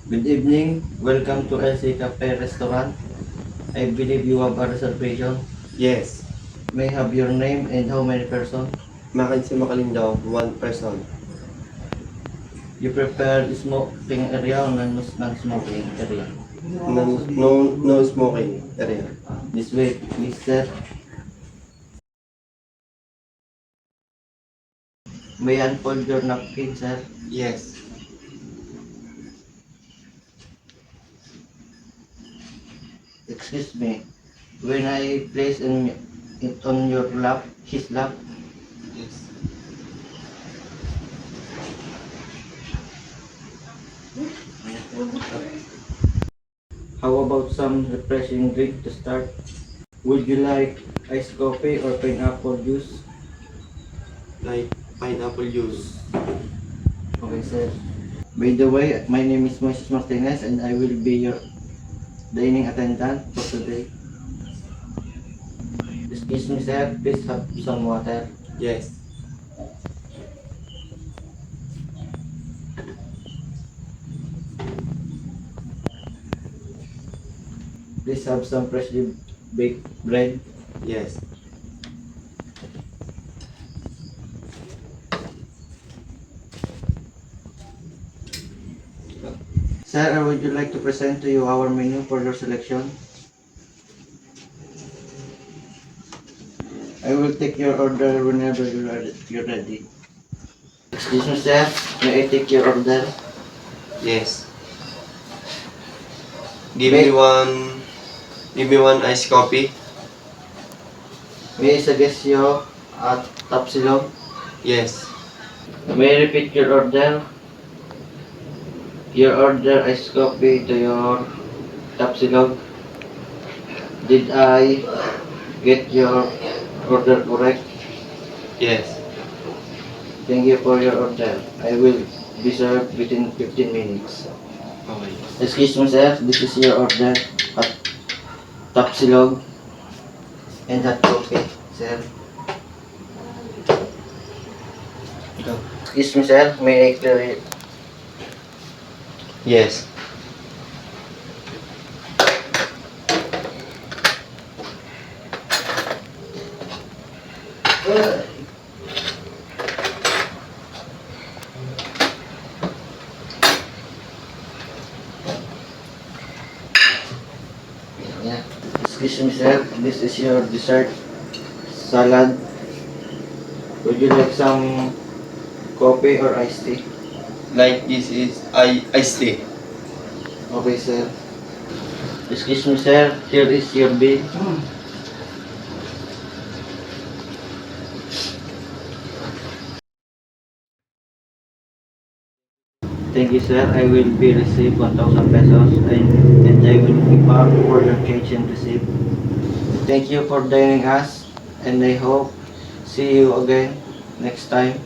Good evening. Welcome to LC Cafe Restaurant. I believe you have a reservation. Yes. May I have your name and how many person? Mackenzie Macalindaw, one person. You prefer smoking area or non-smoking area? No smoking area. This way, please sir. May I unfold your napkin, sir? Yes. Excuse me. When I place it on your lap, his lap, Yes. how about some refreshing drink to start? Would you like iced coffee or pineapple juice? Like pineapple juice. Okay, sir. By the way, my name is Moises Martinez and I will be your dining attendant for today. Excuse me, sir. Please have some water. Yes. Please have some freshly baked bread. Yes. Sir, would you like to present to you our menu for your selection? I will take your order whenever you're ready. Excuse me, sir. May I take your order? Yes. Give May, me one. Give me one iced coffee. may I suggest you at Tapsilog? Yes. May I repeat your order? Your order is coffee to your Tapsilog. Did I get your order correct? Yes. Thank you for your order. I will be served within 15 minutes. Okay. Excuse me, sir. This is your order at Tapsilog and hot coffee, sir. Excuse me, sir. May I clear it? Yes. Yeah. Excuse me, sir. This is your dessert salad. Would you like some coffee or iced tea? Like this is iced tea. Okay, sir. Excuse me, sir. Here is your bill. Thank you, sir. I will be receive 1,000 pesos and I will be back for your change and receipt. Thank you for dining us and I hope see you again next time.